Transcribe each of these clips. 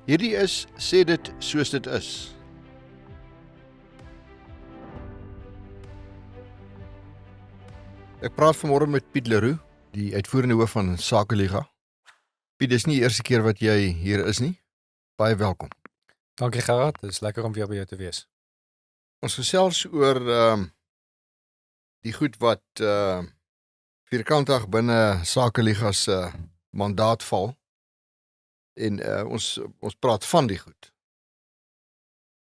Hierdie is Sê dit soos dit is. Ek praat vanmôre met Piet Leroux, die uitvoerende hoof van Sakeliga. Piet, dis nie die eerste keer wat jy hier is nie. Baie welkom. Dankie Gerard, dit is lekker om weer by jou te wees. Ons gesels oor die goed wat vierkantig binne Sakeliga se mandaat val. En ons praat van die goed.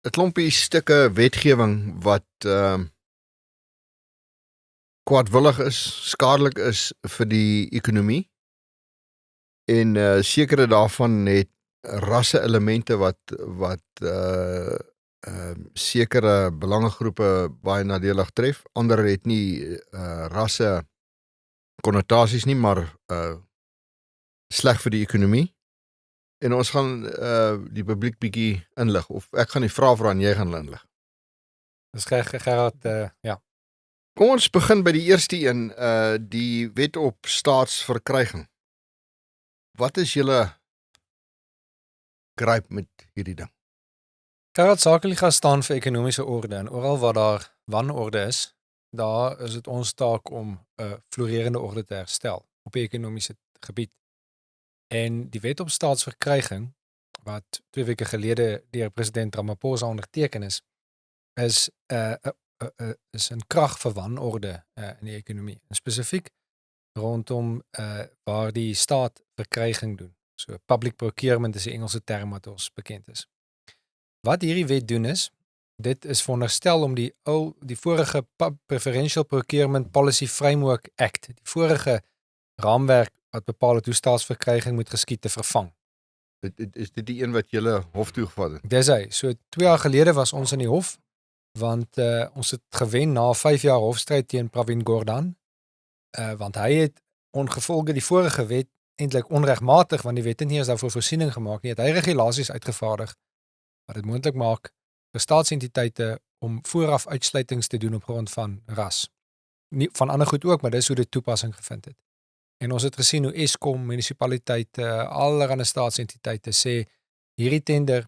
'n Klompie stukke wetgewing wat kwaadwillig is, skadelik is vir die ekonomie. En sekere daarvan het rasse elemente wat sekere belangegroepe baie nadelig tref. Ander het nie rasse konnotasies nie, maar sleg vir die ekonomie. En ons gaan die publiek bietjie inlig, of ek gaan die vrae vra en jy gaan inlig. Dis Gerard, ja. Kom ons begin by die eerste een, die wet op staatsverkryging. Wat is julle gryp met hierdie ding? Gerard, Sakeliga staan vir ekonomiese orde en oral waar daar wanorde is, daar is dit ons taak om 'n floreerende orde te herstel op die ekonomiese gebied. En die wet op staatsverkryging, wat 2 weke gelede deur president Ramaphosa onderteken is 'n krag vir wanorde in die ekonomie. En spesifiek rondom waar die staat verkryging doen. So public procurement is die Engelse term wat ons bekend is. Wat hierdie wet doen is, dit is veronderstel om die vorige Preferential Procurement Policy Framework Act, die vorige raamwerk wat bepaal het hoe staatsverkryging moet geskied, te vervang. Is dit die een wat julle hof toe gevat het? Dis hy. So 2 jaar gelede was ons in die hof, want ons het gewen na 5 jaar hofstryd teen Pravin Gordhan, want hy het ongevolge die vorige wet eintlik onregmatig, want die wet het nie eens daarvoor voorsiening gemaak nie, het hy regulasies uitgevaardig wat dit moontlik maak vir staatsentiteite om vooraf uitsluitings te doen op grond van ras. Nie van ander goed ook, maar dis hoe dit toepassing gevind het. En ons het gesien hoe Eskom, munisipaliteite, allerlei staatsentiteite sê hierdie tender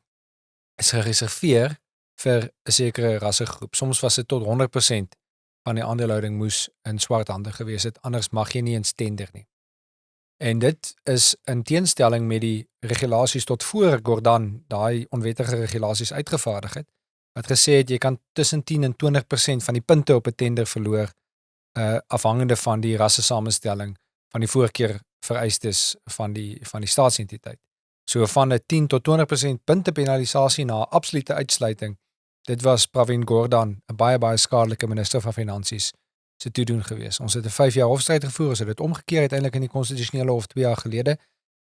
is gereserveer vir 'n sekere rassegroep. Soms was dit tot 100% van die aandeelhouding moes in swart hande gewees het, anders mag jy nie eens tender nie. En dit is in teenstelling met die regulasies tot voor Gordhan daai onwettige regulasies uitgevaardig het, wat gesê het jy kan tussen 10 en 20% van die punte op 'n tender verloor, afhangende van die rassesamenstelling van die voorkeur vereistes van die staatsentiteit. So van 'n 10 tot 20% punte penalisasie na 'n absolute uitsluiting. Dit was Pravin Gordhan, 'n baie skadelike minister van finansies, se toedoen gewees. Ons het 'n 5 jaar hofstryd gevoer, ons het dit omgekeer uiteindelik in die konstitusionele hof 2 jaar gelede,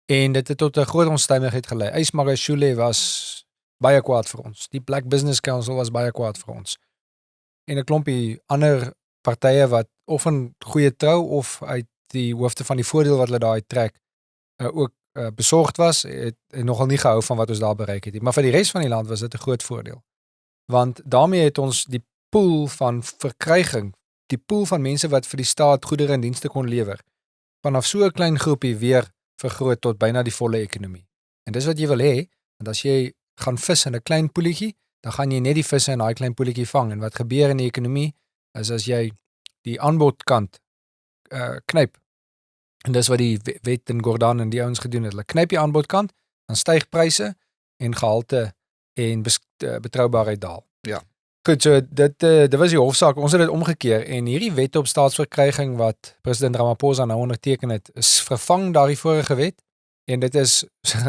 en dit het tot 'n groot onstuimigheid gelei. Ysmagashule was baie kwaad vir ons. Die Black Business Council was baie kwaad vir ons. En 'n klompie ander partye wat of in goeie trou of uit die hoofde van die voordeel wat hulle daai trek, ook besorgd was, het nogal nie gehou van wat ons daar bereik het. Maar vir die res van die land was dit 'n groot voordeel. Want daarmee het ons die pool van verkryging, die pool van mense wat vir die staat goedere en dienste kon lewer, vanaf so 'n klein groepie weer vergroot tot byna die volle ekonomie. En dis wat jy wil hê, want as jy gaan vis in 'n klein poeltjie, dan gaan jy net die visse in daai klein poeltjie vang. En wat gebeur in die ekonomie is as jy die aanbodkant knyp, en dis wat die wet in Gordhan en die ouens gedoen het, hulle knyp die aanbodkant, dan styg pryse en gehalte en betroubaarheid daal. Ja. Goed, so dit was die hofsaak. Ons het dit omgekeer en hierdie wet op staatsverkryging wat president Ramaphosa nou onderteken het, is vervang daardie vorige wet, en dit is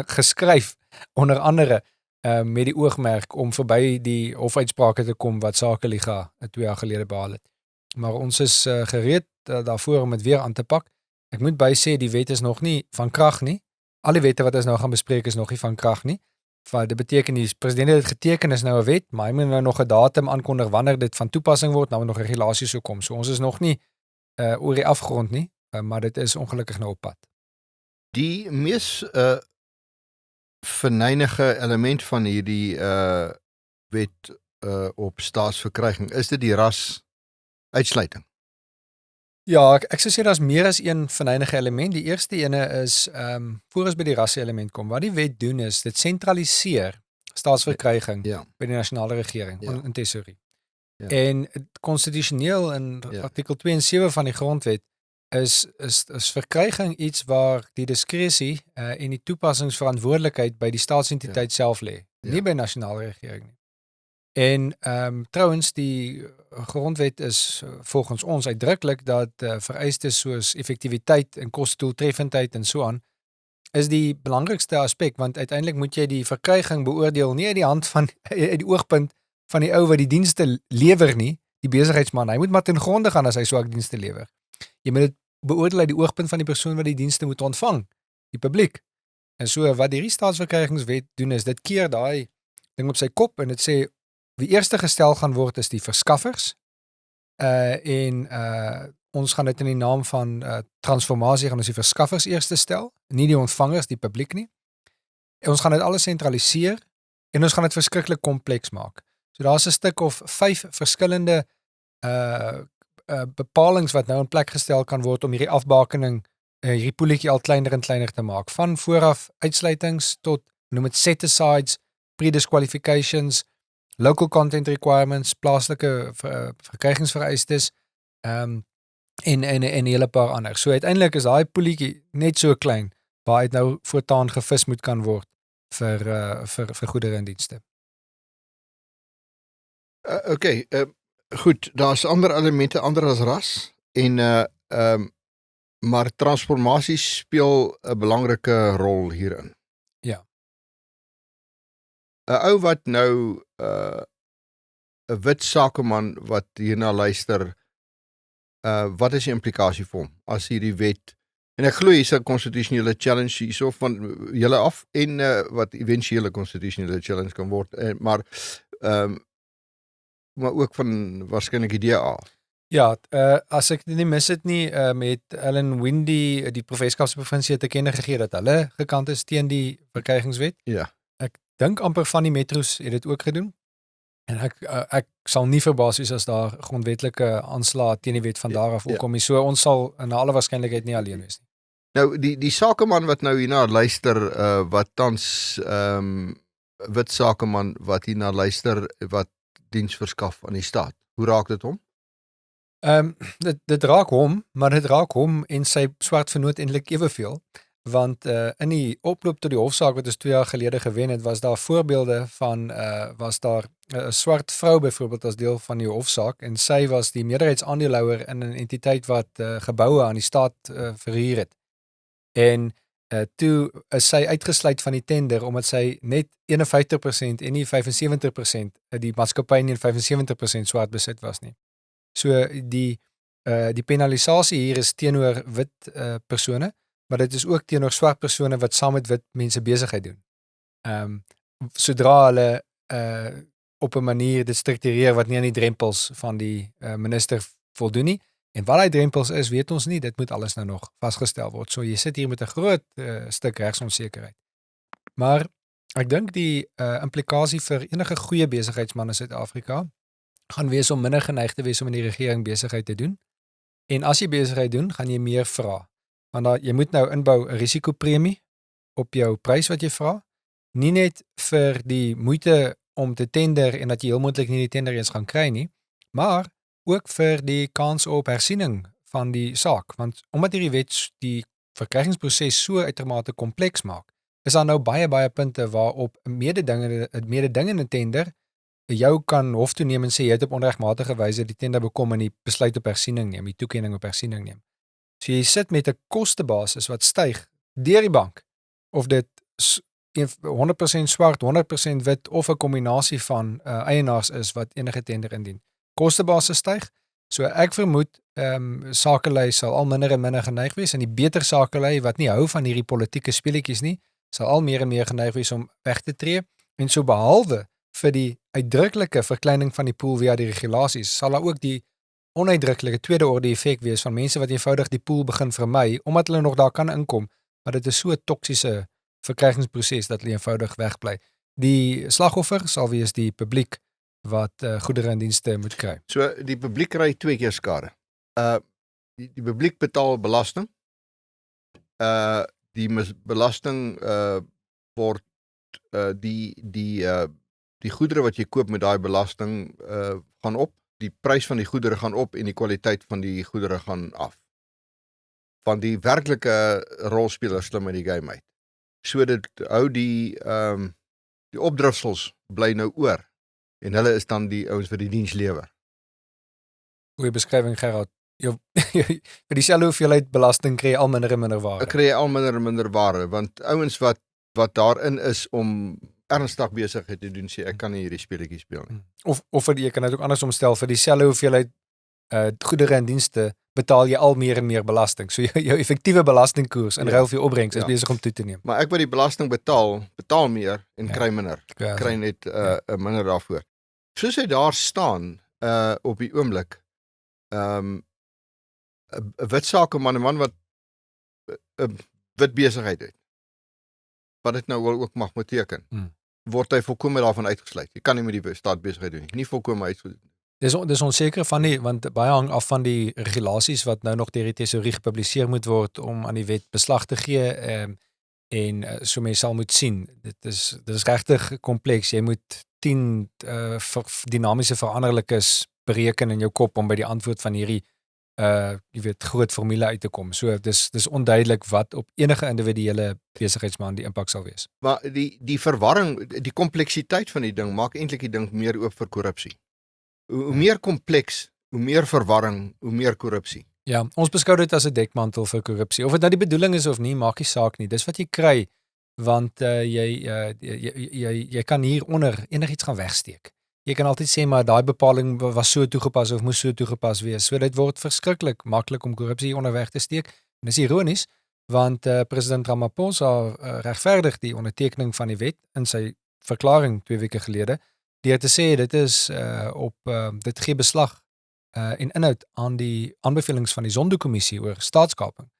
geskryf onder andere met die oogmerk om verby die hofuitsprake te kom wat Sakeliga 2 jaar gelede behaal het. Maar ons is gereed daarvoor om dit weer aan te pak. Ek moet bysê die wet is nog nie van krag nie. Al die wette wat ons nou gaan bespreek is nog nie van krag nie. Dit beteken die president het dit geteken, is nou 'n wet, maar hy moet nou nog 'n datum aankondig wanneer dit van toepassing word, nou nog regulasies sou kom. So ons is nog nie oor die afgrond nie, maar dit is ongelukkig nou op pad. Die mees verneinige element van hierdie wet op staatsverkryging, is dit die ras uitsluiting. Ja, ek sou sê daar's meer as een venynige element. Die eerste ene is voor ons by die rasse element kom. Wat die wet doen is dit sentraliseer staatsverkryging Ja, by die nasionale regering Ja. in tesourie. Ja. En konstitusioneel in Ja. artikel 2 en 7 van die grondwet is verkryging iets waar die diskresie en die toepassingsverantwoordelikheid by die staatsentiteit self lê, Ja. nie by nasionale regering nie. En trouwens die grondwet is volgens ons uitdruklik dat vereistes soos effektiwiteit en kostedoeltreffendheid en so aan is die belangrikste aspek, want uiteindelik moet jy die verkryging beoordeel nie uit die hand van uit die oogpunt van die ou wat die dienste lewer nie, die besigheidsman. Hy moet maar ten gronde gaan as hy swak dienste lewer. Jy moet dit beoordeel uit die oogpunt van die persoon wat die dienste moet ontvang, die publiek. En so wat hierdie staatsverkrygingswet doen is dit keer daai ding op sy kop en dit sê wie eerste gestel gaan word is die verskaffers. Ons gaan dit in die naam van transformasie gaan ons die verskaffers eerste stel, nie die ontvangers, die publiek nie. En ons gaan dit alles sentraliseer en ons gaan dit verskriklik kompleks maak. So daar's 'n stuk of 5 verskillende bepalings wat nou in plek gestel kan word om hierdie afbakening, hierdie poeltjie al kleiner en kleiner te maak. Van vooraf uitsluitings tot noem dit set-asides, pre-disqualifications, local content requirements, plaaslike verkrygingsvereistes, en 'n hele paar ander. So uiteindelik is daai poeltjie net so klein waaruit nou voortaan gevis moet kan word vir goedere en dienste. Okay, goed, daar's ander elemente ander as ras en maar transformasie speel 'n belangrike rol hierin. Ja. 'n Ou wat nou 'n wit sakeman wat hierna luister, wat is die implikasie vir hom as hierdie wet, en ek glo hier's 'n konstitusionele challenge hierso van julle af en wat éventuele konstitusionele challenge kan word, maar ook van waarskynlik die DA. Ja, as ek dit nie mis het nie, met Ellen Windy die professorskapsprovinsie te kenne gegee dat hulle gekant is teen die verkrygingswet. Ja. Ek dink amper van die metros het dit ook gedoen. En ek sal nie verbaas wees as daar grondwetlike aanslae teen die wet van daar af opkom nie. So ons sal na alle waarskynlikheid nie alleen wees nie. Nou die sakeman wat nou hierna luister, wat tans wit sakeman wat hierna luister wat diens verskaf aan die staat. Hoe raak dit hom? Dit raak hom, maar dit raak hom en sy swart vernoot eintlik eweveel, want in die oploop tot die hofsaak wat ons 2 jaar gelede gewen het, was daar voorbeelde van was daar 'n swart vrou byvoorbeeld as deel van die hofsaak en sy was die meerderheidsaandeelhouer in 'n entiteit wat geboue aan die staat verhuur het. En toe is sy uitgesluit van die tender omdat sy net 51% en nie 75% die maatskappy nie 75% swart besit was nie. So die penalisasie hier is teenoor wit persone, maar dit is ook teenoor swart persone wat saam met wit mense besigheid doen. Sodra hulle op 'n manier dit struktureer wat nie aan die drempels van die minister voldoen nie. En wat hy drempels is, weet ons nie, dit moet alles nou nog vasgestel word. So jy sit hier met 'n groot stuk regsonsekerheid. Maar ek dink die implikasie vir enige goeie besigheidsman in Suid-Afrika gaan wees om minder geneig te wees om in die regering besigheid te doen. En as jy besigheid doen, gaan jy meer vra. Want jy moet nou inbou 'n risikopremie op jou prys wat jy vra. Nie net vir die moeite om te tender en dat jy heel moontlik nie die tender eens gaan kry nie, maar ook vir die kans op hersiening van die saak, want omdat hierdie wet die verkrygingsproses so uitermate kompleks maak, is daar nou baie punte waarop 'n mededingende tender jou kan hof toe neem en sê jy het op onregmatige wyse die tender bekom en die besluit op hersiening neem, die toekenning op hersiening neem. So jy sit met 'n kostebasis wat styg deur die bank, of dit 100% swart, 100% wit of 'n kombinasie van eienaars is wat enige tender indien. Kostebasis styg. So ek vermoed sakelei sal al minder en minder geneig wees en die beter sakelei wat nie hou van hierdie politieke speletjies nie, sal al meer en meer geneig wees om weg te tree en so behalwe vir die uitdruklike verkleining van die pool via die regulasies, sal daar ook die onuitdruklike tweede orde effek wees van mense wat eenvoudig die pool begin vermy omdat hulle nog daar kan inkom, maar dit is so 'n toksiese verkrygingsproses dat hulle eenvoudig wegbly. Die slagoffer sal wees die publiek wat goedere en dienste moet kry. So die publiek kry 2 keer skade. die publiek betaal belasting. Die belasting word die goedere wat jy koop met daai belasting gaan op. Die prys van die goedere gaan op en die kwaliteit van die goedere gaan af. Van die werklike rolspelers slim in die game uit. So dit hou die opdrifsels bly nou oor. En hulle is dan die ouens wat die diens lewer. Goeie beskrywing, Gerard. Vir dieselfde hoeveelheid belasting kry jy al minder en minder waarde. Ek kry al minder en minder waarde, want ouens wat daarin is om ernstig besigheid te doen, sê ek kan nie hierdie speletjie speel nie. Of jy kan dit ook andersom stel, vir dieselfde hoeveelheid goedere en dienste betaal jy al meer en meer belasting. So jou effektiewe belastingkoers in ruil vir jou opbrengs is besig om toe te neem. Maar ek wat die belasting betaal meer en kry minder. Ja, kry net minder daarvoor. Soos hy daar staan op die oomblik, 'n wit sakeman, 'n man wat 'n wit besigheid het, wat dit nou wel ook mag beteken, word hy volkome daarvan uitgesluit. Jy kan nie met die staat besigheid doen nie volkome uitgesluit. Dis onseker van nie, want baie hang af van die regulasies wat nou nog deur die tesourie gepubliseer moet word om aan die wet beslag te gee, en so mense sal moet sien. Dit is regtig kompleks. Jy moet 10 dinamiese veranderlikes bereken in jou kop om by die antwoord van hierdie groot formule uit te kom. So dis onduidelik wat op enige individuele besigheidsman die impak sal wees. Maar die verwarring, die kompleksiteit van die ding maak eintlik die ding meer oop vir korrupsie. Hoe meer kompleks, hoe meer verwarring, hoe meer korrupsie. Ja, ons beskou dit as 'n dekmantel vir korrupsie. Of dit nou die bedoeling is of nie, maak nie saak nie. Dis wat jy kry, want jy kan hieronder enigiets gaan wegsteek. Jy kan altyd sê, maar daai bepaling was so toegepas of moes so toegepas wees. So dit word verskriklik maklik om korrupsie onder weg te steek. En dis ironies, want president Ramaphosa regverdig die ondertekening van die wet in sy verklaring 2 weke gelede, deur te sê dit is dit gee beslag en inhoud aan die aanbevelings van die Zondo-kommissie oor staatskaping.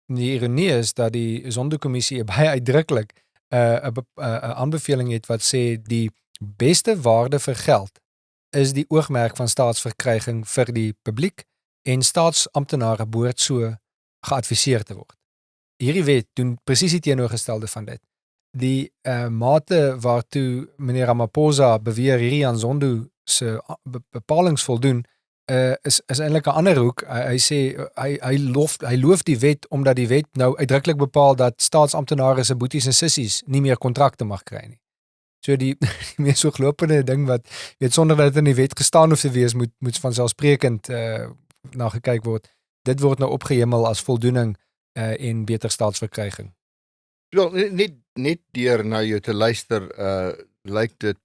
Die ironie is dat die Zondo-kommissie baie uitdruklik 'n aanbeveling het wat sê die beste waarde vir geld is die oogmerk van staatsverkryging vir die publiek en staatsamptenare behoort so geadviseer te word. Hierdie wet doen presies die teenoorgestelde van dit. Die mate waartoe meneer Ramaphosa beweer hierdie aan Zondo se bepalings voldoen, is eintlik 'n ander hoek. Hy sê hy loof die wet omdat die wet nou uitdruklik bepaal dat staatsamptenare se boeties en sissies nie meer kontrakte mag kry nie. So die mees ooglopende ding wat sonder dat dit in die wet gestaan hoef te wees, moet vanselfsprekend na gekyk word. Dit word nou opgehemel as voldoening en beter staatsverkryging. Wel, net deur na jou te luister, lyk dit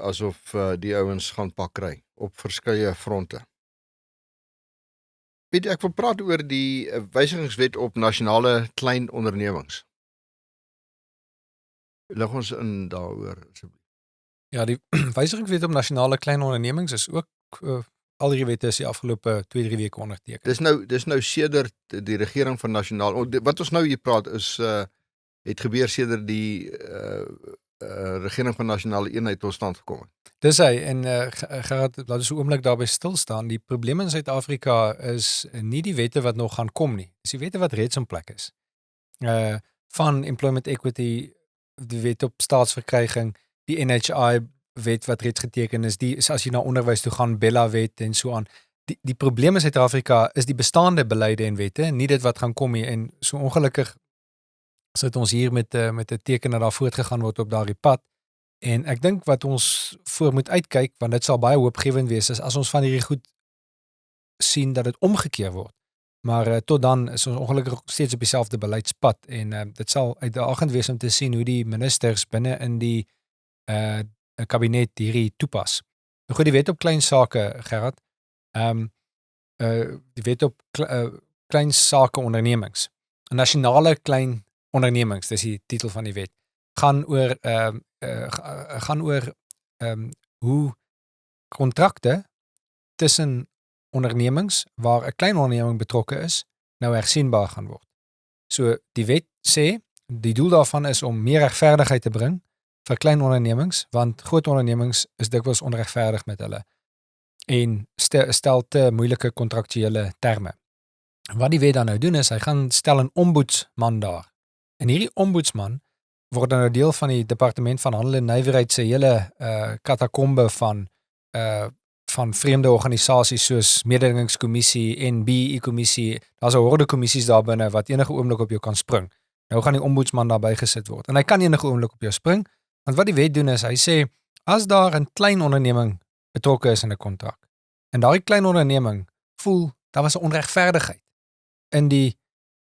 asof die ouens gaan pak kry op verskeie fronte. Weet ek wil praat oor die wysigingswet op nasionale klein ondernemings. Lig ons in daaroor asseblief. Ja, die wysigingswet op nasionale klein ondernemings is ook al die wette is die afgelope 2-3 weke onderteken. Dis nou sedert die regering van nasionaal, wat ons nou hier praat is het gebeur sedert die regering van nasionale eenheid tot stand gekom het. Dis hy, en Gerard, laat ons 'n oomblik daarby stil staan. Die probleem in Suid-Afrika is nie die wette wat nog gaan kom nie. Dis die wette wat reeds in plek is. Van employment equity, die wet op staatsverkryging, die NHI wet wat reeds geteken is, as jy na onderwys toe gaan, Bella wet en so aan. Die probleem in Suid-Afrika is die bestaande beleide en wette, nie dit wat gaan kom nie, en so ongelukkig sit ons hier met 'n teken dat daar voortgegaan word op daardie pad. En ek dink wat ons voor moet uitkyk, want dit sal baie hoopgewend wees, is as ons van hierdie goed sien dat dit omgekeer word. Maar tot dan is ons ongelukkig steeds op dieselfde beleidspad en dit sal uitdagend wees om te sien hoe die ministers binne in die kabinet hierdie toepas. Nou goed, die wet op klein sake, Gerard, die wet op klein sake ondernemings, nasionale klein ondernemings, dis die titel van die wet, gaan oor hoe kontrakte tussen ondernemings waar 'n klein onderneming betrokke is, nou hersienbaar gaan word. So die wet sê, die doel daarvan is om meer regverdigheid te bring vir klein ondernemings, want groot ondernemings is dikwels onregverdig met hulle en stel te moeilike kontraktuele terme. Wat die wet dan nou doen is, hy gaan stel 'n ombudsman daar. En hierdie ombudsman word dan nou deel van die Departement van Handel en Nywerheid se hele katakombe van vreemde organisasies soos Mededingingskommissie, NB-kommissie, daar's 'n horde kommissies daar binne wat enige oomblik op jou kan spring. Nou gaan die ombudsman daarbey gesit word. En hy kan enige oomblik op jou spring, want wat die wet doen is, hy sê, as daar 'n klein onderneming betrokke is in 'n kontrak, en daardie klein onderneming voel, daar was 'n onregverdigheid in die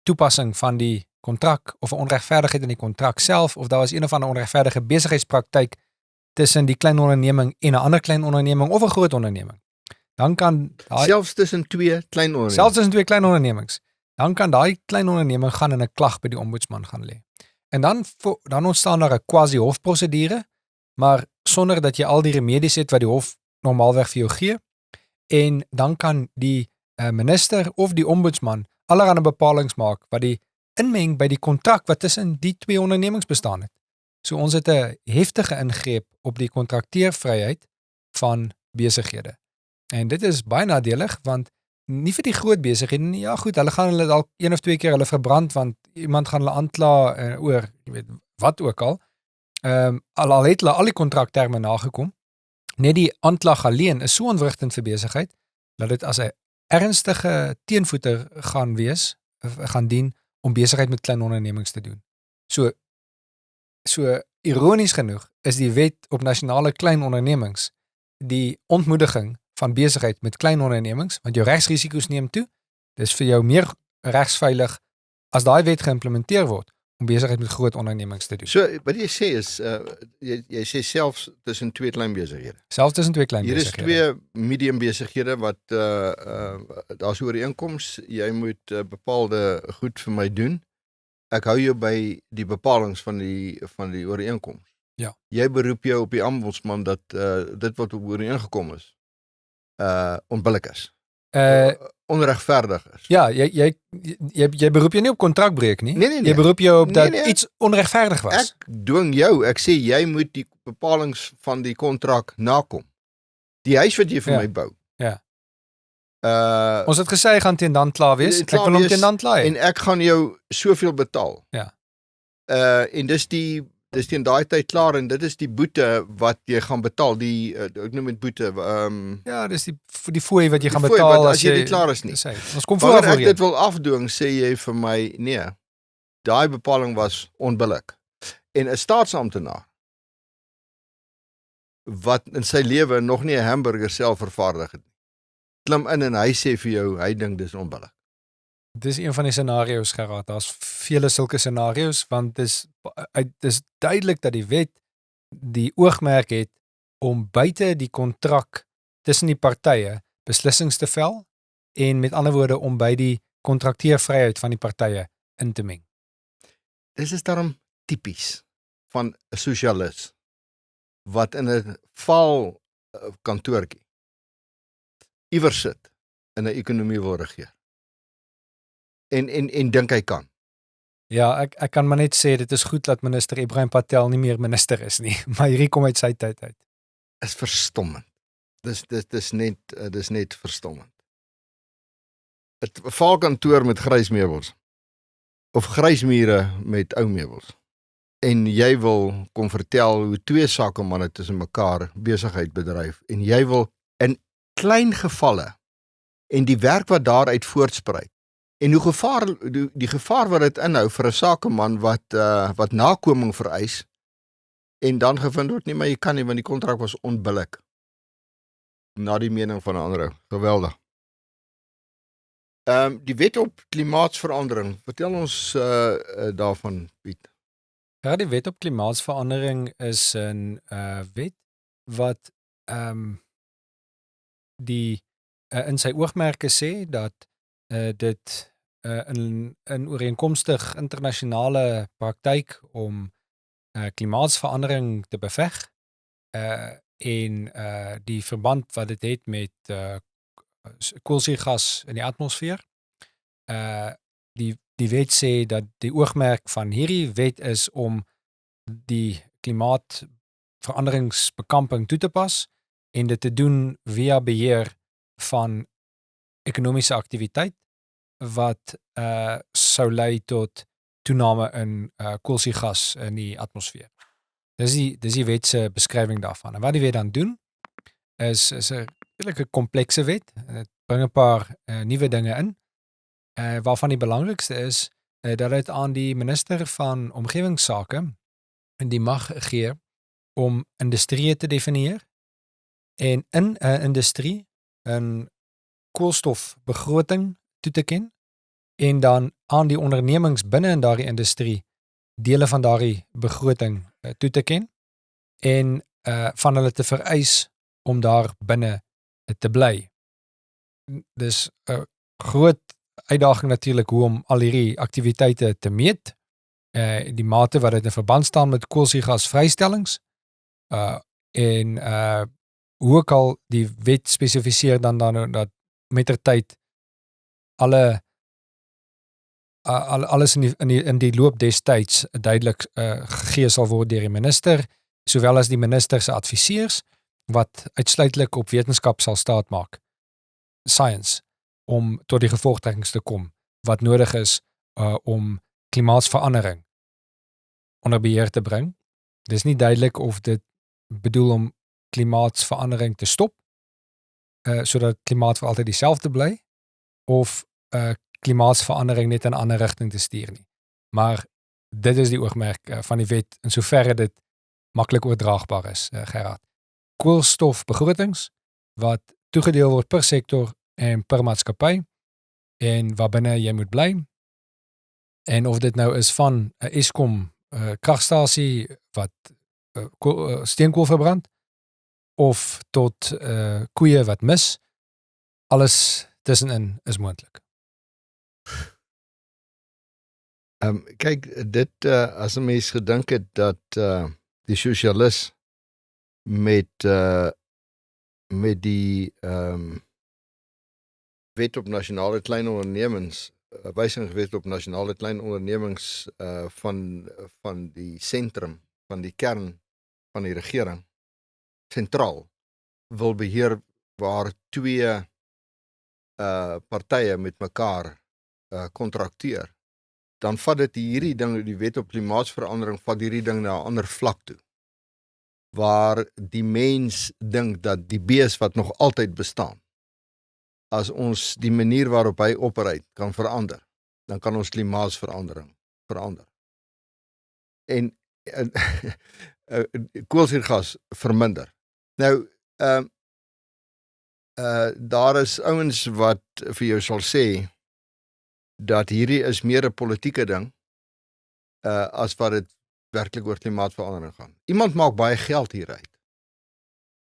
toepassing van die kontrak, of 'n onregverdigheid in die kontrak self, of daar was een of ander onregverdige besigheidspraktyk tussen die klein onderneming en 'n ander klein onderneming of 'n groot onderneming. Dan kan selfs tussen twee klein ondernemings. Selfs tussen twee klein ondernemings. Dan kan daai klein onderneming gaan en 'n klag by die ombudsman gaan lê. En dan ontstaan daar 'n quasi-hofprosedure, maar sonder dat jy al die remedies het wat die hof normaalweg vir jou gee. En dan kan die minister of die ombudsman allerlei bepalings maak wat die inmeng by die kontrak wat tussen die twee ondernemings bestaan het. So ons het 'n heftige ingreep op die kontrakteervryheid van besighede. En dit is baie nadelig, want nie vir die groot besighede nie. Ja goed, hulle gaan hulle dalk 1 of 2 keer hulle verbrand, want iemand gaan hulle aankla oor, jy weet, wat ook al. Al het hulle al die kontrakterme nagekom. Net die aanklag alleen is so ontwrigtend vir besigheid, dat dit as 'n ernstige teenvoeter gaan dien om besigheid met klein ondernemings te doen. So ironies genoeg is die wet op nasionale klein ondernemings die ontmoediging van besigheid met klein ondernemings, want jou regsrisiko's neem toe. Dis vir jou meer regsveilig as daai wet geïmplementeer word om besigheid met groot ondernemings te doen. So wat jy sê is jy sê selfs tussen twee klein besighede. Selfs tussen twee klein Hier besighede. is twee medium besighede wat daar's ooreenkoms, jy moet bepaalde goed vir my doen. Ek hou jou by die bepalings van die ooreenkoms. Ja. Jy beroep jou op die ombudsman dat dit wat ooreengekom is onbillik is. Onregverdig is. Ja, jy beroep jou nie op kontrakbreuk nie. Nee. Jy beroep jou op dat Nee. iets onregverdig was. Ek dwing jou, ek sê jy moet die bepalings van die kontrak nakom. Die huis wat jy vir my bou. Ja. Ons het gesê hy gaan teen dan klaar wees. Ek wil hom teen dan klaar hê. En ek gaan jou soveel betaal. Ja. En dis teen daai tyd klaar en dit is die boete wat jy gaan betaal, ek noem dit boete. Ja, dis die fooi wat jy gaan fooi betaal as jy nie klaar is nie. Ons kom Wanneer voor ek dit wil afdwing, sê jy vir my, nee, daai bepaling was onbillik. En 'n staatsamptenaar wat in sy lewe nog nie 'n hamburger self vervaardig het, klim in en hy sê vir jou, hy dink dis onbillik. Dis een van die scenario's, Gerard. Daar's vele sulke scenario's, want dis duidelik dat die wet die oogmerk het om buite die kontrak tussen die partye beslissings te vel en met ander woorde om by die kontrakteervryheid van die partye in te meng. Dis is daarom tipies van 'n sosialis wat in 'n faal kantoortjie iewers sit in 'n ekonomie wil regeer. En dink hy kan. Ja, ek kan maar net sê dit is goed dat minister Ibrahim Patel nie meer minister is nie, maar hierdie kom uit sy tyd uit. Is verstommend. Dis net verstommend. 'n Faal kantoor met grys meubels of grys mure met ou meubels. En jy wil kom vertel hoe twee sakemanne tussen mekaar besigheid bedryf en jy wil in klein gevalle en die werk wat daaruit voortspruit en hoe die gevaar wat dit inhou vir 'n sakeman wat nakoming vereis en dan gevind word nie, maar jy kan nie want die kontrak was onbillik. Na die mening van 'n ander ou. Geweldig. Die wet op klimaatsverandering. Vertel ons daarvan, Piet. Ja, die wet op klimaatsverandering is 'n wet wat in sy oogmerke sê dat dit in ooreenkomstig internasionale praktyk om klimaatsverandering te beveg en die verband wat dit het met koolstofgas in die atmosfeer. Die wet sê dat die oogmerk van hierdie wet is om die klimaatsveranderingsbekamping toe te pas en dit te doen via beheer van ekonomiese aktiwiteit wat sou lei tot toename in koolstofgas in die atmosfeer. Dis die wet se beskrywing daarvan. En wat die wet dan doen is 'n redelike komplekse wet. Dit bring 'n paar nuwe dinge in. Waarvan die belangrikste is dat dit aan die minister van omgewingsake die mag gee om industrieë te definieer en in 'n industrie 'n koolstofbegroting toe te ken en dan aan die ondernemings binne in daardie industrie dele van daardie begroting toe te ken en van hulle te vereis om daar binne te bly. Dis 'n groot uitdaging natuurlik hoe om al hierdie aktiwiteite te meet, die mate wat dit in verband staan met koolstofgasvrystellings, en hoe ook al die wet spesifiseer dan dat mettertyd alles in die loop destyds duidelik gegee sal word deur die minister, sowel as die minister se adviseurs wat uitsluitlik op wetenskap sal staatmaak, science, om tot die gevolgtrekkings te kom wat nodig is om klimaatsverandering onder beheer te bring. Dis nie duidelik of dit bedoel om klimaatsverandering te stop, sodat klimaat vir altyd dieselfde bly, of klimaatsverandering net in 'n ander rigting te stuur nie. Maar dit is die oogmerk van die wet, in soverre dit maklik oordraagbaar is, Gerard. Koolstofbegrotings wat toegedeel word per sektor en per maatskappy, en waarbinne jy moet bly, en of dit nou is van 'n Eskom kragstasie wat steenkool verbrand, of tot koeie wat mis, alles tussenin is moontlik. Kyk, dit as 'n mens gedink het dat die sosialis met die wet op nasionale klein ondernemings, wysigingswet op nasionale klein ondernemings van die sentrum, van die kern van die regering, sentraal, wil beheer waar twee partye met mekaar kontrakteer, dan vat dit hierdie ding, die wet op klimaatsverandering, vat hierdie ding na 'n ander vlak toe, waar die mens dink dat die bees wat nog altyd bestaan, as ons die manier waarop hy operate kan verander, dan kan ons klimaatsverandering verander. En koolstofgas verminder. Nou, daar is ouens wat vir jou sal sê dat hierdie is meer 'n politieke ding as wat dit werklik oor klimaatsverandering gaan. Iemand maak baie geld hieruit.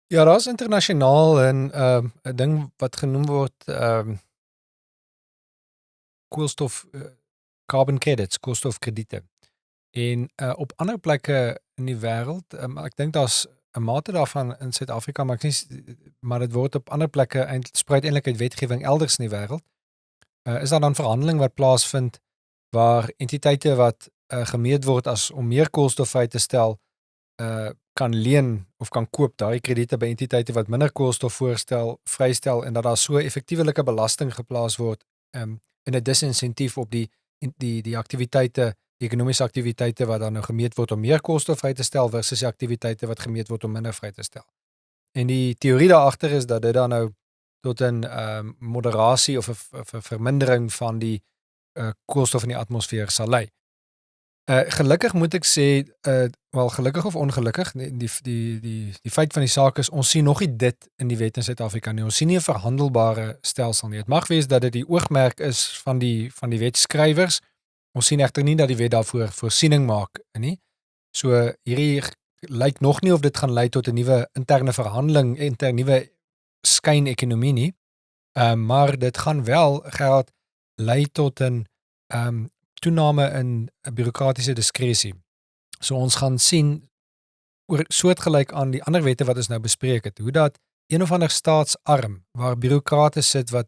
Ja, daar is internasionaal 'n ding wat genoem word koolstof carbon credits, koolstofkrediete. En op ander plekke in die wêreld, ek dink daar's 'n mate daarvan in Suid-Afrika, maar dit word op ander plekke spruit eintlik uit wetgewing elders in die wêreld. Is daar dan verhandeling wat plaasvind waar entiteite wat gemeet word as om meer koolstof vry te stel, kan leen of kan koop daai krediete by entiteite wat minder koolstof vrystel, en dat daar so effektievelike belasting geplaas word en 'n disinsentief op die aktiwiteite, die ekonomiese aktiwiteite wat dan nou gemeet word om meer koolstof vry te stel versus die aktiwiteite wat gemeet word om minder vry te stel. En die teorie daar agter is dat dit dan nou tot 'n moderasie of 'n vermindering van die koolstof in die atmosfeer sal lei. Gelukkig moet ek sê, wel gelukkig of ongelukkig, die feit van die saak is, ons sien nog nie dit in die wet in Suid-Afrika nie. Ons sien nie 'n verhandelbare stelsel nie. Dit mag wees dat dit die oogmerk is van die wetskrywers. Ons sien egter nie dat die wet daarvoor voorsiening maak nie. So hierdie lyk nog nie of dit gaan lei tot 'n nuwe interne verhandeling, nuwe skyn-ekonomie nie. Maar dit gaan wel, Gerard, lei tot 'n toename in bureaukratiese diskresie. So ons gaan sien, soortgelyk aan die ander wette wat ons nou bespreek het, hoe dat een of ander staatsarm, waar bureaukrate sit wat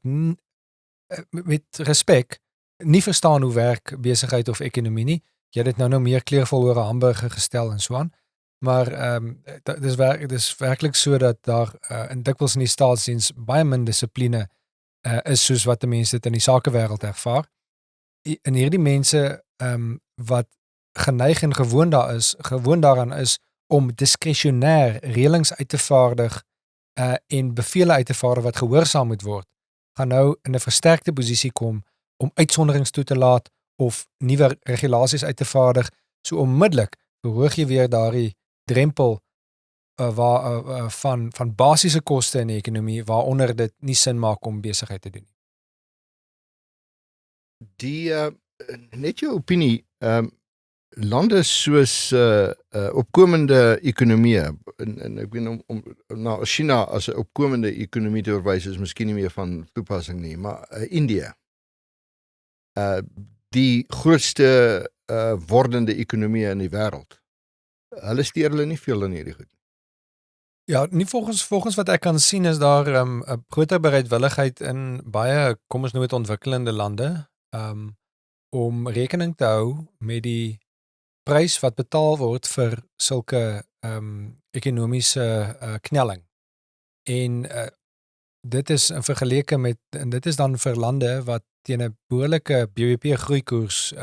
met respek nie verstaan hoe werk besigheid of ekonomie nie. Jy het dit nou meer kleurvol oor 'n hamburger gestel en so aan. Maar dis werklik so dat daar in dikwels in die staatsdiens baie min dissipline is soos wat die mense dit in die sakewêreld ervaar. En hierdie mense wat geneig en gewoon daaraan is om diskresionêr reëlings uit te vaardig en bevele uit te vaardig wat gehoorsaam moet word, gaan nou in 'n versterkte posisie kom om uitsonderings toe te laat of nuwe regulasies uit te vaardig. So onmiddellik verhoog jy weer daardie drempel van basiese koste in die ekonomie waaronder dit nie sin maak om besigheid te doen. Die net jou opinie, lande soos opkomende ekonomieë en ek weet om na China as 'n opkomende ekonomie te verwys is miskien nie meer van toepassing nie, maar Indië, die grootste wordende ekonomie in die wêreld. Hulle steur hulle nie veel in hierdie goed. Ja, nie volgens wat ek kan sien is daar 'n groter bereidwilligheid in baie, kom ons noem dit ontwikkelende lande, om rekening te hou met die prys wat betaal word vir sulke ekonomiese knelling. En dit is in vergeleke met, en dit is dan vir lande wat teen 'n behoorlike BBP groeikoers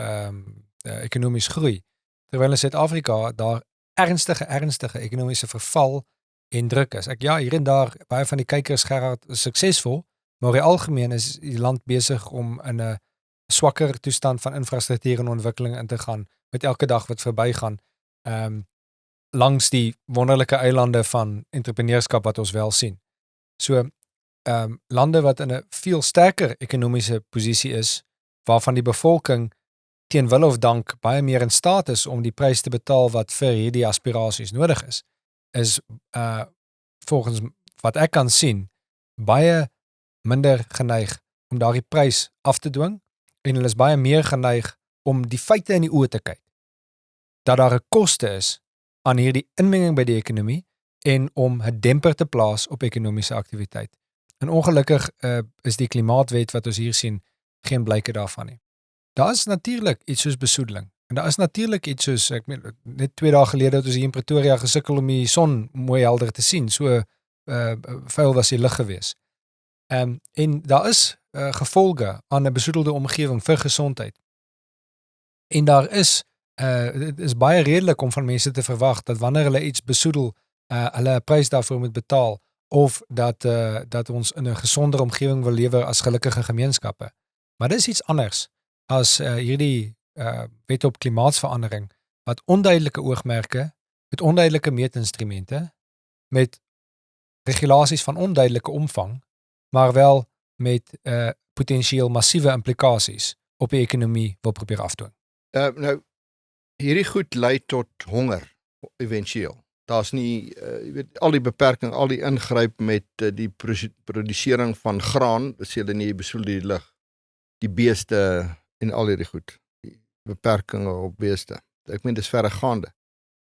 ekonomies groei. Terwyl in Suid-Afrika daar ernstige ekonomiese verval en druk is. Hier en daar, baie van die kykers Gerard is suksesvol, maar oor die algemeen is die land besig om in 'n swakker toestand van infrastruktuur en ontwikkeling in te gaan, met elke dag wat verbygaan, langs die wonderlike eilande van entrepreneurskap wat ons wel sien. So, lande wat in 'n veel sterker ekonomiese posisie is, waarvan die bevolking teen wil of dank baie meer in staat is om die prys te betaal wat vir hierdie aspirasies nodig is volgens wat ek kan sien, baie minder geneig om daardie prys af te dwing, en hulle is baie meer geneig om die feite in die oë te kyk, dat daar 'n koste is aan hierdie inmenging by die ekonomie, en om 'n demper te plaas op ekonomiese aktiwiteit. En ongelukkig is die klimaatwet wat ons hier sien, geen blyke daarvan nie. Daar is natuurlik iets soos besoedeling, en daar is natuurlik iets soos, ek meen, net 2 dae gelede het ons hier in Pretoria gesukkel om die son mooi helder te sien, so vuil was die lug gewees. En daar is gevolge aan 'n besoedelde omgewing vir gesondheid. En daar is, dit is baie redelik om van mense te verwag dat wanneer hulle iets besoedel, hulle 'n prys daarvoor moet betaal, of dat ons in 'n gesonder omgewing wil lewe as gelukkige gemeenskappe. Maar dis iets anders as hierdie wet op klimaatsverandering, wat onduidelike oogmerke, met onduidelike meetinstrumente, met regulasies van onduidelike omvang, maar wel met potensieel massiewe implikasies op die ekonomie wil probeer afdwing. Nou, hierdie goed lei tot honger, eventueel. Daar's nie, jy weet, al die beperking, al die ingryp met die produsering van graan, as jy nie besoedel die lug, die beeste en al hierdie goed, die beperkings op beeste. Ek meen, dis verregaande.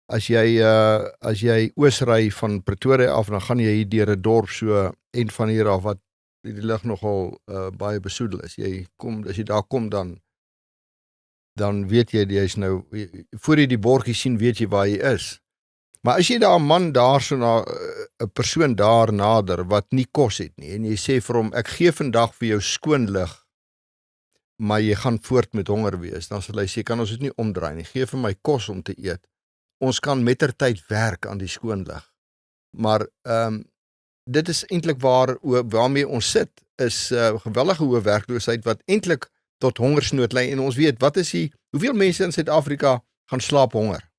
As jy oosry van Pretoria af, dan gaan jy hier deur 'n dorp so en van hier af wat die lug nogal baie besoedel is. As jy daar kom, dan weet jy is nou, voor jy die bordjie sien, weet jy waar jy is. Maar as jy daar 'n man daar so na 'n persoon daar nader wat nie kos het nie, en jy sê vir hom, ek gee vandag vir jou skoon lig, maar jy gaan voort met honger wees, dan sal hy sê, kan ons dit nie omdraai nie, gee vir my kos om te eet. Ons kan mettertyd werk aan die skoon lig. Maar dit is eintlik waarmee ons sit, is geweldige hoë werkloosheid wat eintlik tot hongersnood lei, en ons weet, hoeveel mense in Suid-Afrika gaan slaap honger?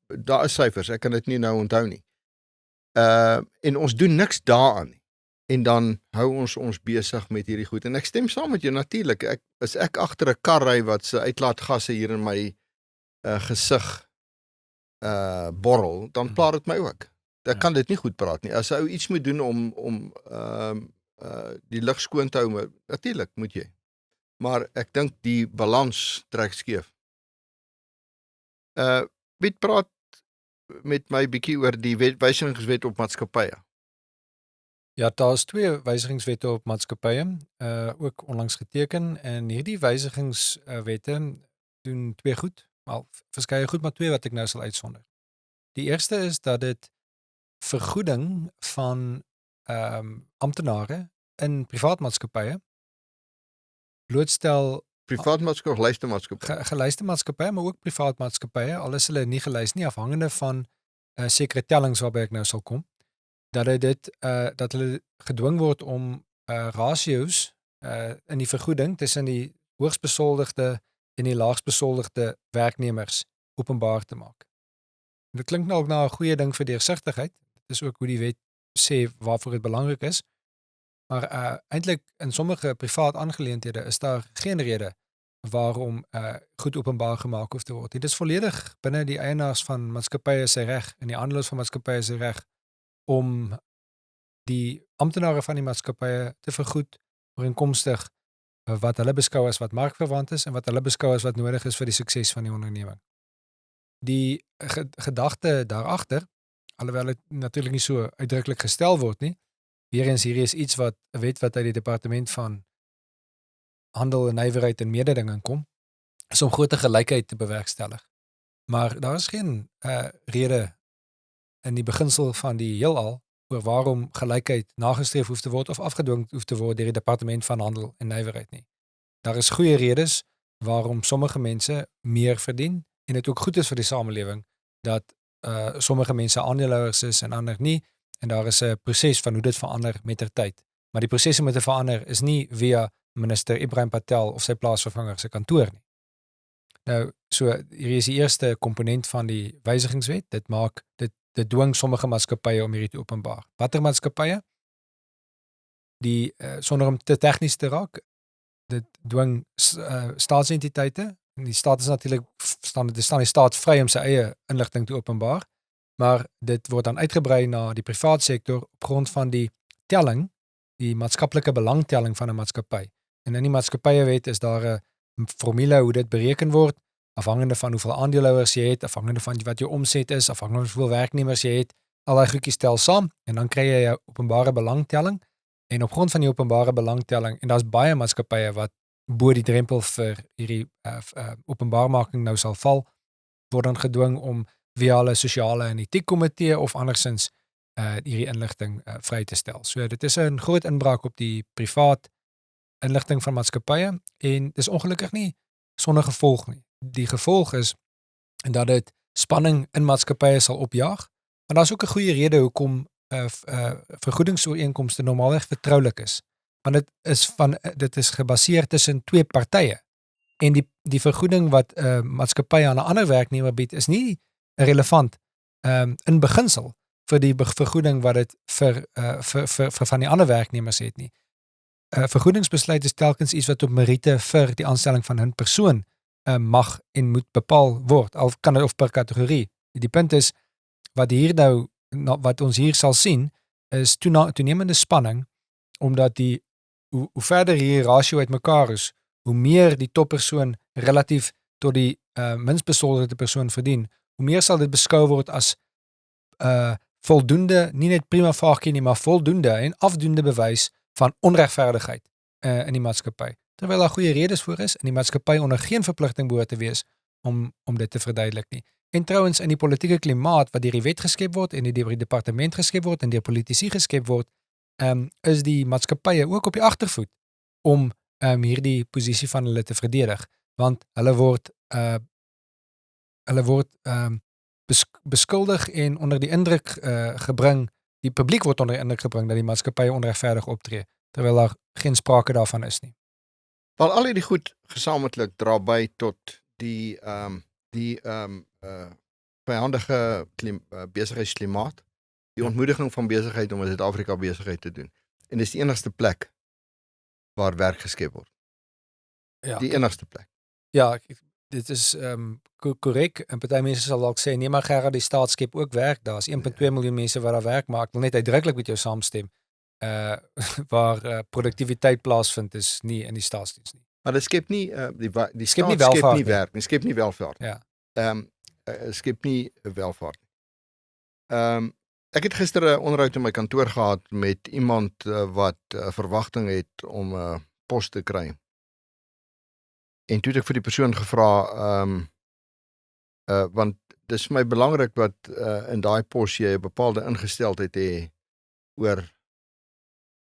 Daar is syfers, ek kan dit nie nou onthou nie. En ons doen niks daaraan nie. En dan hou ons besig met hierdie goed. En ek stem saam met jou natuurlik. As ek agter 'n kar ry wat se uitlaatgasse hier in my gesig borrel, dan plaat dit my ook. Ek kan dit nie goed praat nie. As ou iets moet doen om die lug skoon te hou, natuurlik moet jy. Maar ek dink die balans trek skeef. Wie praat met my bietjie oor die wysigingswet op maatskappye? Ja, daar is 2 wysigingswette op maatskappye, ook onlangs geteken, en hierdie wysigingswette doen 2 goed, wel verskeie goed, maar 2 wat ek nou sal uitsonder. Die eerste is dat dit vergoeding van amptenare in privaatmaatskappye blootstel Privaatmaatskappy of luistermaatskappy? gelyste maatskappye, maar ook privaatmaatskappye, al is hulle nie gelys nie, afhangende van sekere tellings waarby ek nou sal kom, dat hulle gedwing word om ratios in die vergoeding tussen die hoogsbesoldigde en die laagsbesoldigde werknemers openbaar te maak. En dit klink nou ook na 'n goeie ding vir deursigtigheid. Dit is ook hoe die wet sê waarvoor dit belangrik is. Maar eintlik in sommige privaat aangeleenthede is daar geen rede waarom goed openbaar gemaak hoef te word. Dit is volledig binne die eienaars van maatskappye se reg en die aandeelhouers van maatskappye se reg om die amptenare van die maatskappye te vergoed ooreenkomstig wat hulle beskou as wat markverwant is en wat hulle beskou as wat nodig is vir die sukses van die onderneming. Die gedagte daarachter, alhoewel dit natuurlik nie so uitdruklik gestel word nie, weer eens hierdie is iets 'n wet wat uit die departement van handel en nywerheid en mededinging kom, is om groter gelykheid te bewerkstellig. Maar daar is geen rede in die beginsel van die heelal oor waarom gelykheid nagestreef hoef te word of afgedwing hoef te word deur die departement van handel en nywerheid nie. Daar is goeie redes waarom sommige mense meer verdien en dit ook goed is vir die samelewing dat sommige mense aandeelhouers is en ander nie, en daar is 'n proses van hoe dit verander mettertyd. Maar die proses om dit te verander is nie via minister Ibrahim Patel of sy plaasvervanger se kantoor nie. Nou, so hier is die eerste komponent van die wysigingswet. Dit dwing sommige maatskappye om hierdie te openbaar. Watter maatskappye? Sonder om te tegnies te raak, dit dwing staatsentiteite. Die staat is natuurlik staan die staat vry om sy eie inligting te openbaar, maar dit word dan uitgebrei na die privaat sektor op grond van die telling, die maatskaplike belangtelling van 'n maatskappy. En in die maatskappywet is daar 'n formule hoe dit bereken word, afhangende van hoeveel aandeelhouers jy het, afhangende van wat jou omset is, afhangende van hoeveel werknemers jy het, al daai goedjies tel saam en dan kry jy 'n openbare belangtelling. En op grond van die openbare belangtelling, en daar's baie maatskappye wat bo die drempel vir hierdie openbaarmaking nou sal val, word dan gedwing om via hulle sosiale en etiekkomitee of andersins hierdie inligting vry te stel. So dit is 'n groot inbraak op die privaat inligting van maatskappye en dis ongelukkig nie sonder gevolg nie. Die gevolg is dat dit spanning in maatskappye sal opjaag, maar daar's ook 'n goeie rede hoekom vergoedingsooreenkomste normaalweg vertroulik is. Want dit is gebaseer tussen twee partye. En die vergoeding wat maatskappy aan 'n ander werknemer bied is nie relevant in beginsel vir die vergoeding wat dit vir van die ander werknemers het nie. Vergoedingsbesluit is telkens iets wat op meriete vir die aanstelling van 'n persoon mag en moet bepaal word, al kan dit of per kategorie. Die punt is wat ons hier sal sien is toenemende spanning, omdat hoe verder hier ratio uitmekaar is, hoe meer die toppersoon relatief tot die minst besoldigde persoon verdien, hoe meer sal dit beskou word as voldoende, nie net prima facie nie, maar voldoende en afdoende bewys van onregverdigheid in die maatskappy. Terwyl daar goeie redes voor is, en die maatskappy onder geen verpligting behoort te wees om dit te verduidelik nie. En trouwens in die politieke klimaat wat deur die wet geskep word en deur die departement geskep word en deur politici geskep word, is die maatskappye ook op die agtervoet om hierdie posisie van hulle te verdedig, want hulle word beskuldig en onder die indruk gebring, die publiek word onder die indruk gebring dat die maatskappye onregverdig optree, terwyl daar geen sprake daarvan is nie. Wel, al hierdie goed gesamentlik dra by tot die vyandige besigheidsklimaat, die ontmoediging van besigheid om in Suid-Afrika besigheid te doen. En dis die enigste plek waar werk geskep word. Ja, die enigste plek. Ja, dit is korrek, en party mense sal dalk sê, nee maar Gerard, die staat skep ook werk, daar is 1.2 miljoen mense wat daar werk maak, ek wil net uitdruklik met jou saamstem, waar produktiwiteit plaasvind is nie in die staatsdiens nie. Maar dit skep nie, die staat skep nie welvaart nie werk, skep nie welvaart. Ja. Skep nie welvaart. Ek het gister 'n onderhoud in my kantoor gehad met iemand wat verwagting het om 'n pos te kry. En toe het ek vir die persoon gevra, want dit is vir my belangrik dat in daai pos jy 'n bepaalde ingesteldheid hê oor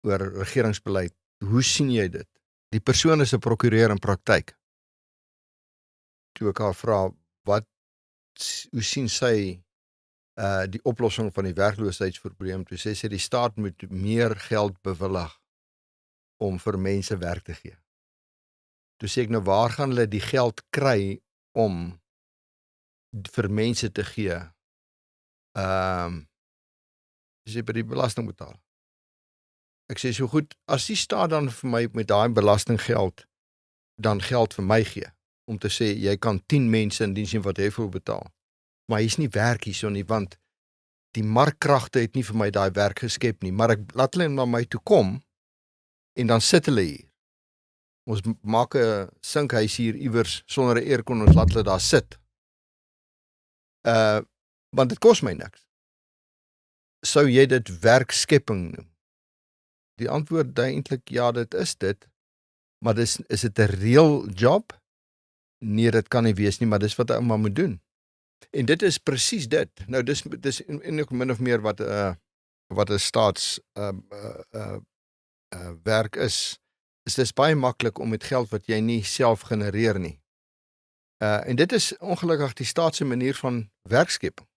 oor regeringsbeleid. Hoe sien jy dit? Die persoon is 'n prokureur in praktyk. Toe ek haar vra, hoe sien sy die oplossing van die werkloosheidsprobleem, toe sê sy die staat moet meer geld bewillig om vir mense werk te gee. Toe sê ek nou, waar gaan hulle die geld kry om vir mense te gee? Dis by die belastingbetaler. Ek sê so goed, as die staat dan vir my met daai belastinggeld dan geld vir my gee, om te sê, jy kan 10 mense in diens wat jy wil betaal, maar hy is nie werk hierso nie, want die markkragte het nie vir my daai werk geskep nie, maar ek laat hulle na my toe kom, en dan sit hulle hier. Ons maak 'n sinkhuis hier iewers, sonder 'n aircon, ons laat hulle daar sit. Want dit kos my niks. Sou jy dit werkskepping noem? Die antwoord dui eintlik, ja, dit is dit, maar is dit 'n real job? Nee, dit kan nie wees nie, maar dis wat 'n ouma moet doen. En dit is presies dit. Nou, dis eintlik min of meer wat 'n staats werk is dis baie maklik om met geld wat jy nie self genereer nie. En dit is ongelukkig die staat se manier van werkskepping.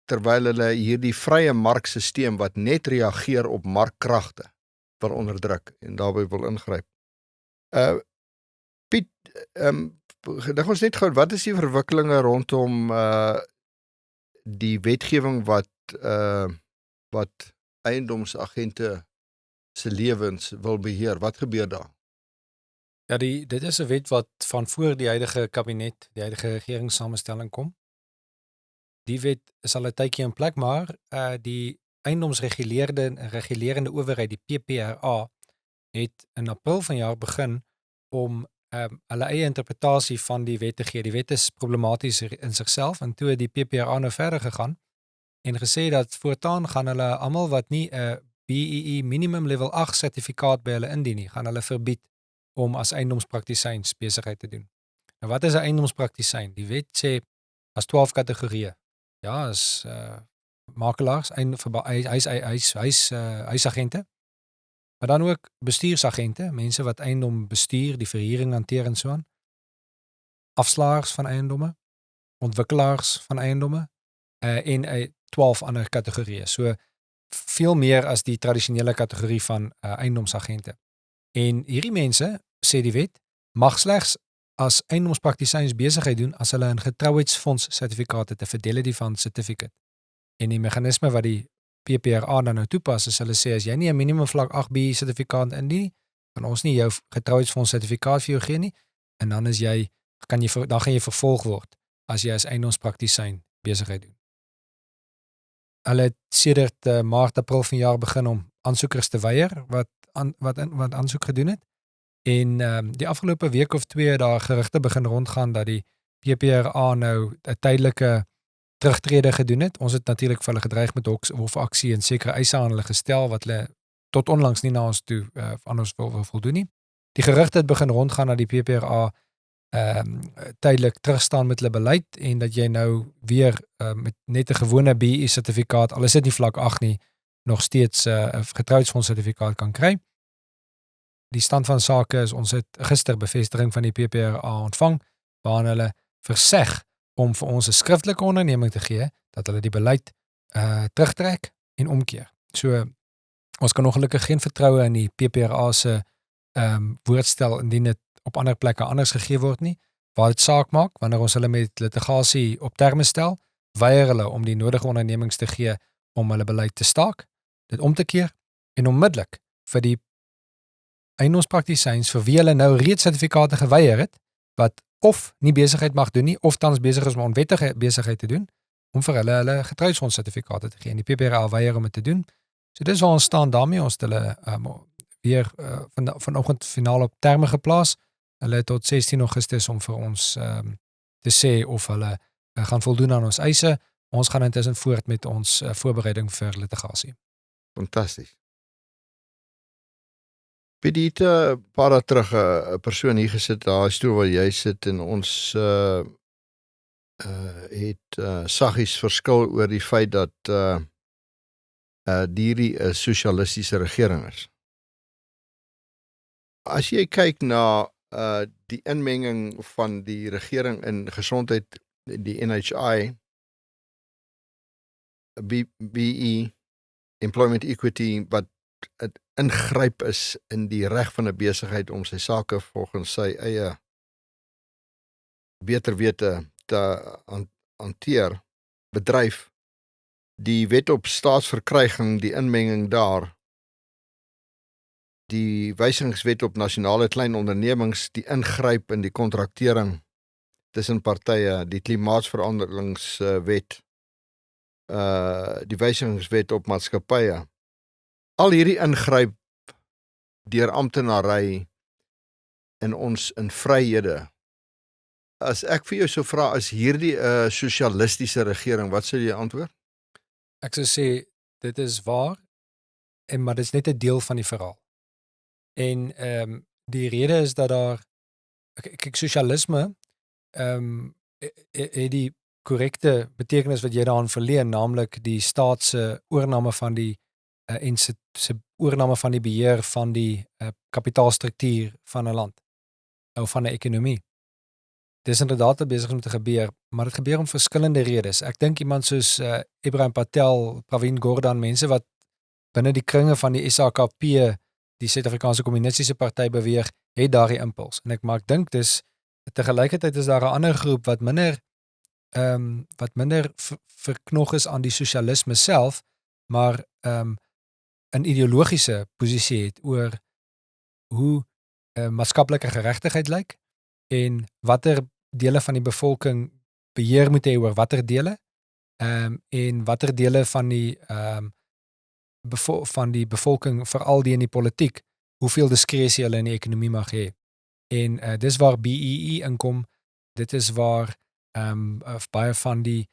Terwyl hulle hierdie vrye markstelsel wat net reageer op markkragte wil onderdruk en daarbey wil ingryp. Piet, dink ons net gou, wat is die verwikkelinge rondom die wetgewing wat eiendomsagente se lewens wil beheer? Wat gebeur daar? Ja, dit is 'n wet wat van voor die huidige kabinet, die huidige regeringssamenstelling kom. Die wet is al 'n tydjie in plek, maar die eiendomsregulerende owerheid, die PPRA, het in April vanjaar begin om hulle eie interpretasie van die wet te gee. Die wet is problematies in sigself, en toe het die PPRA nou verder gegaan en gesê dat voortaan gaan hulle almal wat nie 'n BEE minimum level 8 sertifikaat by hulle indien nie, gaan hulle verbied om as eiendomspraktisyns besigheid te doen. Nou, wat is 'n eiendomspraktisyn? Die wet sê as 12 kategorieë. Ja, as makelaars, huisagente, maar dan ook bestuursagente, mense wat eiendom bestuur, die verhuuring hanteer en so aan, afslaers van eiendomme, ontwikkelaars van eiendomme, en 12 ander kategorieë. So veel meer as die tradisionele kategorie van eiendomsagente. En hierdie mense, sê die wet, mag slegs as eiendomspraktisyns besigheid doen as hulle 'n getrouheidsfonds sertifikaat het, 'n Fidelity Fund certificate. En die meganisme wat die PPRA dan nou toepas, is hulle sê, as jy nie 'n minimum vlak 8B sertifikaat indien, kan ons nie jou getrouheidsfonds sertifikaat vir jou gee nie, en dan gaan jy vervolg word as jy as eiendomspraktisyn besigheid doen. Hulle het sedert Maart, April vanjaar begin om aansoekers te weier wat aansoek gedoen het. En die afgelope week of 2 daar gerugte begin rondgaan dat die PPRA nou 'n tydelike terugtrede gedoen het. Ons het natuurlik vir hulle gedreig met hofaksie en sekere eise aan hulle gestel wat hulle tot onlangs nie na ons toe aan ons wil voldoen nie. Die gerugte het begin rondgaan dat die PPRA tydelik terugstaan met hulle beleid en dat jy nou weer met net 'n gewone BE sertifikaat, al is dit nie vlak 8 nie, nog steeds 'n getrouheidsfonds sertifikaat kan kry. Die stand van sake is, ons het gister bevestiging van die PPRA ontvang, waarin hulle verseg om vir ons 'n skriftelike onderneming te gee, dat hulle die beleid terugtrek en omkeer. So, ons kan ongelukkig geen vertroue in die PPRA se woordstel indien dit op ander plekke anders gegee word nie. Waar dit saak maak, wanneer ons hulle met litigasie op terme stel, weier hulle om die nodige ondernemings te gee om hulle beleid te staak, dit om te keer en onmiddellik vir die eiendomspraktisyns vir wie hulle nou reeds sertifikate geweier het, wat of nie besigheid mag doen nie, of tans besig is om onwettige besigheid te doen, om vir hulle getrouheidsfonds sertifikate te gee. En die PPRA weier om dit te doen. So dis waar ons staan daarmee. Ons het hulle weer vanoggend finaal op terme geplaas. Hulle het tot 16 Augustus om vir ons te sê of hulle gaan voldoen aan ons eise. Ons gaan intussen voort met ons voorbereiding vir litigasie. Fantasties. Piet, 'n paar dae terug 'n persoon hier gesit, daar stoel waar jy sit, en ons het saggies verskil oor die feit dat hierdie 'n sosialistiese regering is. As jy kyk na die inmenging van die regering in gesondheid, die NHI, BE, Employment Equity, wat het ingryp is in die reg van 'n besigheid om sy sake volgens sy eie beter wete te hanteer, bedryf, die wet op staatsverkryging, die inmenging daar, die wysigingswet op nasionale klein ondernemings, die ingryp in die kontraktering tussen partye, die klimaatsveranderingswet, die wysigingswet op maatskappye. Al hierdie ingryp deur amptenary in ons in vryhede. As ek vir jou sou vra, is hierdie 'n sosialistiese regering, wat sou jy antwoord? Ek sou sê dit is waar, maar dit is net 'n deel van die verhaal. En die rede is dat daar kyk, sosialisme het die korrekte betekenis wat jy daaraan verleen, naamlik die staat se oorname van die en se oorname van die beheer van die kapitaalstruktuur van 'n land of van 'n ekonomie. Dis inderdaad besig om te gebeur, maar dit gebeur om verskillende redes. Ek dink iemand soos Ebrahim Patel, Pravin Gordhan, mense wat binne die kringe van die SAKP, die Suid-Afrikaanse Kommunistiese Party beweeg, het daardie impuls. En ek dink dis tegelykertyd is daar 'n ander groep wat minder verknog is aan die sosialisme self, maar 'n ideologiese posisie het oor hoe maatskaplike geregtigheid lyk en watter dele van die bevolking beheer moet hê oor watter dele, en watter dele van die bevolking, veral die in die politiek, hoeveel diskresie hulle in die ekonomie mag hê. En dis waar BEE inkom, dit is waar baie van die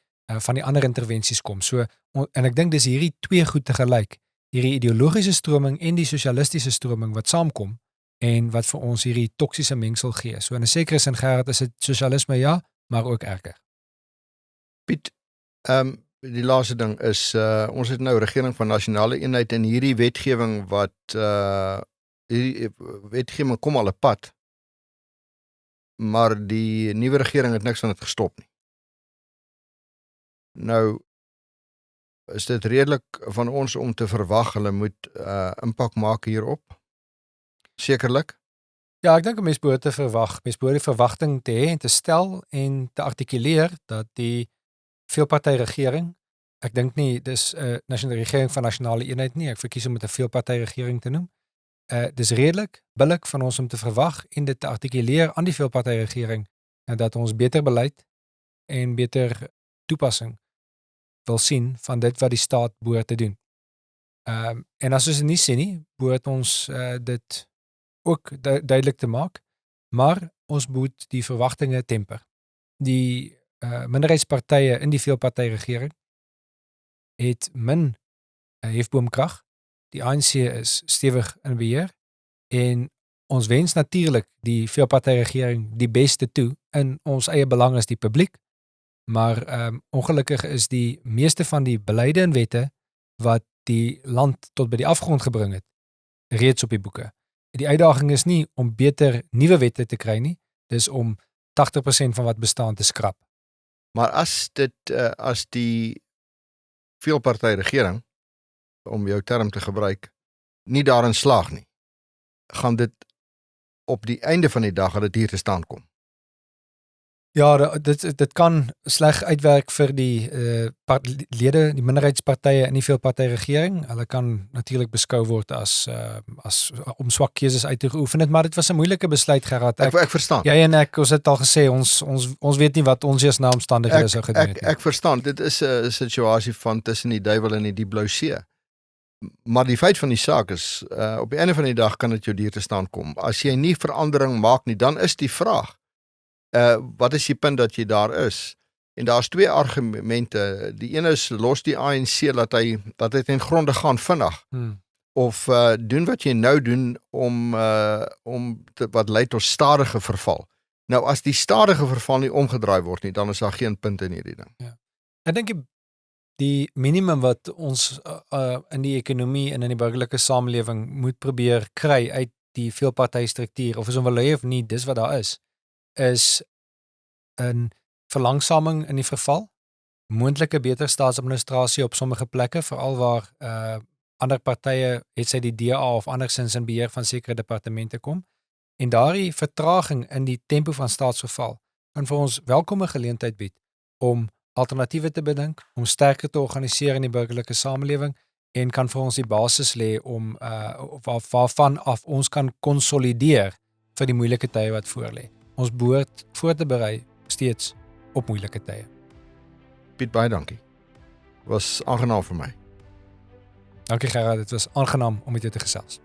ander intervensies kom. So, en ek dink dis hierdie twee goed tegelyk, hierdie ideologiese stroming en die sosialistiese stroming wat saamkom en wat vir ons hierdie toksiese mengsel gee. So in 'n sekere sin, Gerard, is dit sosialisme ja, maar ook erger. Piet, die laaste ding is, ons het nou regering van nasionale eenheid en hierdie wetgewing hierdie wetgewing kom al 'n pad, maar die nuwe regering het niks van dit gestop nie. Nou, is dit redelik van ons om te verwag hulle moet impak maak hierop? Sekerlik? Ja, ek dink 'n mens behoort te verwag. Mens behoort die verwagting te hê en te stel en te artikuleer dat die veelpartyregering, ek dink nie dis 'n nasionale regering van nasionale eenheid nie, ek verkies om dit 'n veelpartyregering te noem. Dis redelik billik van ons om te verwag en dit te artikuleer aan die veelpartyregering dat ons beter beleid en beter toepassing wil sien van dit wat die staat behoort te doen. En as ons dit nie sien nie, behoort ons dit ook duidelik te maak, maar ons moet die verwagtinge temper. Die minderheidspartye in die veelpartyregering het min hefboomkrag. Die ANC is stewig in beheer en ons wens natuurlik die veelpartyregering die beste toe. In ons eie belang is die publiek, maar ongelukkig is die meeste van die beleide en wette wat die land tot by die afgrond gebring het, reeds op die boeke. Die uitdaging is nie om beter nuwe wette te kry nie, dis om 80% van wat bestaan te skrap. Maar as die veelpartyregering, om jou term te gebruik, nie daarin slaag nie, gaan dit op die einde van die dag dat dit hier te staan kom. Ja, dit kan sleg uitwerk vir die lede, die minderheidspartye in die veelpartyregering. Hulle kan natuurlik beskou word as om swak keuses uit te oefen, maar dit was 'n moeilike besluit, Gerard. Ek verstaan. Jy en ek, ons het al gesê, ons weet nie wat ons eers na omstandighede sou gedoen het. Ek verstaan, dit is 'n situasie van tussen die duiwel en die diep blou see. Maar die feit van die saak is, op die einde van die dag kan dit jou hier te staan kom. As jy nie verandering maak nie, dan is die vraag, wat is die punt dat jy daar is? En daar's twee argumente. Die een is, los die ANC dat hy ten gronde gaan vinnig. Of doen wat jy nou doen wat lei tot stadige verval. Nou, as die stadige verval nie omgedraai word nie, dan is daar geen punt in hierdie ding. Ja. Ek dink die minimum wat ons in die ekonomie en in die burgerlike samelewing moet probeer kry uit die veelpartystruktuur, of is wil hê of nie, dis wat daar is 'n verlangsaming in die verval, moontlike beter staatsadministrasie op sommige plekke, veral waar ander partye, het sy die DA of andersins in beheer van sekere departemente kom, en daardie vertraging in die tempo van staatsverval kan vir ons welkome geleentheid bied om alternatiewe te bedink, om sterker te organiseer in die burgerlike samelewing en kan vir ons die basis lê om waarvan af ons kan konsolideer vir die moeilike tye wat voorlê. Ons behoort voor te berei steeds op moeilike tye. Piet, baie dankie. Was aangenaam vir my. Dankie Gerard, dit was aangenaam om met jou te gesels.